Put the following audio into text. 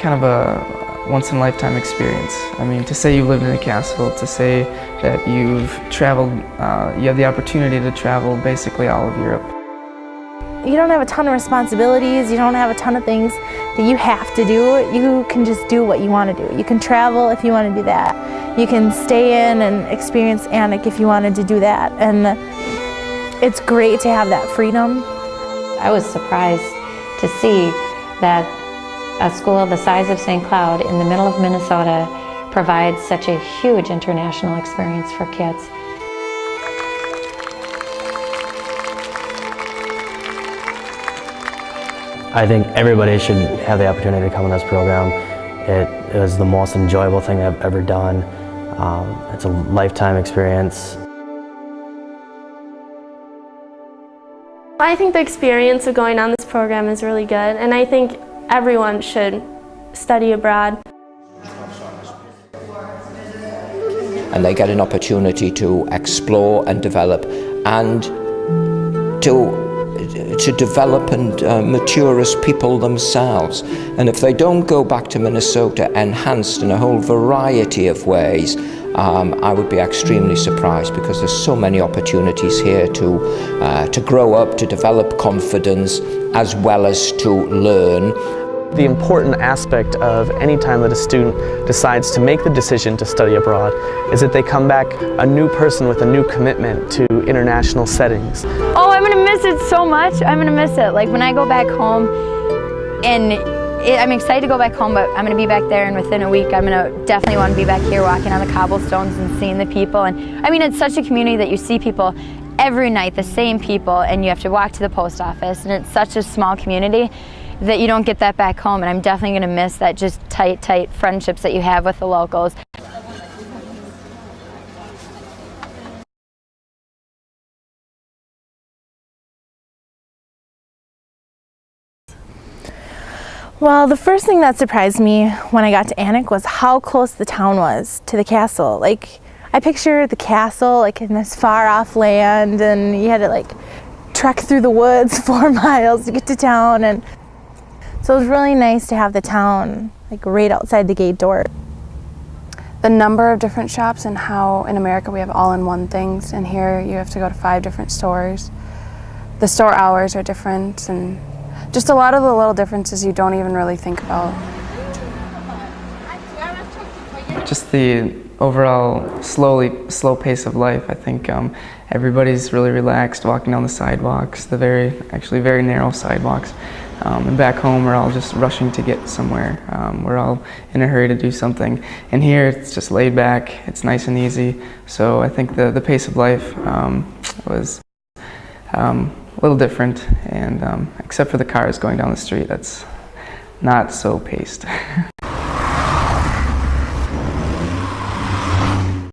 kind of a once-in-a-lifetime experience. I mean, to say you've lived in a castle, to say that you've traveled, you have the opportunity to travel basically all of Europe. You don't have a ton of responsibilities, you don't have a ton of things that you have to do. You can just do what you want to do. You can travel if you want to do that. You can stay in and experience Alnwick if you wanted to do that. And it's great to have that freedom. I was surprised to see that a school the size of St. Cloud in the middle of Minnesota provides such a huge international experience for kids. I think everybody should have the opportunity to come in this program. It was the most enjoyable thing I've ever done. It's a lifetime experience. I think the experience of going on this program is really good, and I think everyone should study abroad. And they get an opportunity to explore and develop and to develop and mature as people themselves. And if they don't go back to Minnesota enhanced in a whole variety of ways, I would be extremely surprised, because there's so many opportunities here to grow up, to develop confidence, as well as to learn. The important aspect of any time that a student decides to make the decision to study abroad is that they come back a new person with a new commitment to international settings. Oh, I'm gonna miss it so much. I'm gonna miss it. Like when I go back home, and I'm excited to go back home, but I'm gonna be back there, and within a week I'm gonna definitely want to be back here walking on the cobblestones and seeing the people. And I mean, it's such a community that you see people every night, the same people, and you have to walk to the post office, and it's such a small community that you don't get that back home. And I'm definitely gonna miss that just tight friendships that you have with the locals. Well, the first thing that surprised me when I got to Alnwick was how close the town was to the castle. Like, I picture the castle like in this far off land, and you had to like trek through the woods 4 miles to get to town. And so it was really nice to have the town like right outside the gate door. The number of different shops, and how in America we have all-in-one things, and here you have to go to 5 different stores. The store hours are different, and just a lot of the little differences you don't even really think about. Just the overall slow pace of life. I think everybody's really relaxed walking down the sidewalks, the actually very narrow sidewalks. And back home, we're all just rushing to get somewhere. We're all in a hurry to do something. And here, it's just laid back. It's nice and easy. So I think the pace of life was a little different. And except for the cars going down the street, that's not so paced.